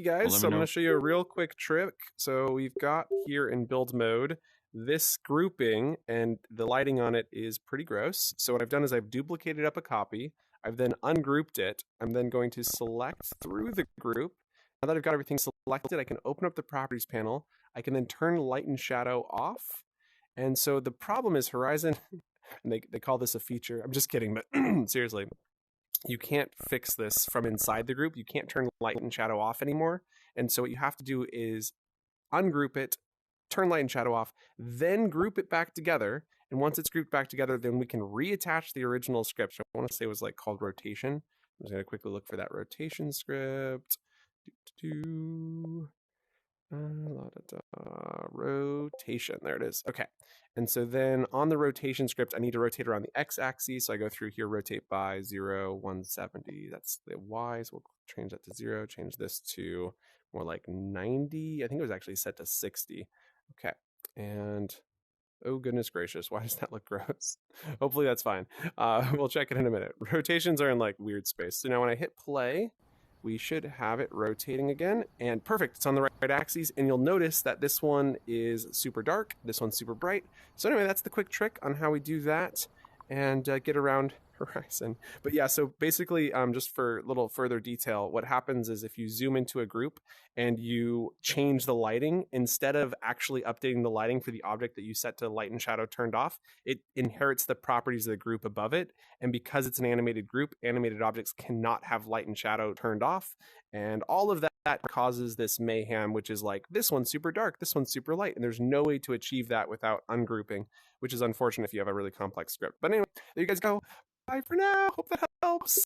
guys, Well, so I'm going to show you a real quick trick. So we've got here in build mode this grouping, and the lighting on it is pretty gross. So what I've done is I've duplicated up a copy. I've then ungrouped it. I'm then going to select through the group. Now that I've got everything selected, I can open up the properties panel. I can then turn light and shadow off. And so the problem is Horizon, and they call this a feature. I'm just kidding, but seriously, you can't fix this from inside the group. You can't turn light and shadow off anymore. And so what you have to do is ungroup it, turn light and shadow off, then group it back together. And once it's grouped back together, then we can reattach the original script. I want to say it was like called rotation. I'm just going to quickly look for that rotation script. Rotation. There it is. Okay. And so then on the rotation script, I need to rotate around the x-axis. So I go through here, rotate by 0, 170. That's the y. So we'll change that to 0. Change this to more like 90. I think it was actually set to 60. Okay. And oh, goodness gracious. Why does that look gross? Hopefully that's fine. We'll check it in a minute. Rotations are in like weird space. So now when I hit play, we should have it rotating again, and perfect, it's on the right axis, and you'll notice that this one is super dark, this one's super bright. So anyway, that's the quick trick on how we do that and get around Horizon. But yeah, so basically, just for a little further detail, what happens is if you zoom into a group and you change the lighting, instead of actually updating the lighting for the object that you set to light and shadow turned off, it inherits the properties of the group above it. And because it's an animated group, animated objects cannot have light and shadow turned off. And all of that causes this mayhem, which is like, this one's super dark, this one's super light. And there's no way to achieve that without ungrouping, which is unfortunate if you have a really complex script. But anyway, there you guys go. Bye for now. Hope that helps.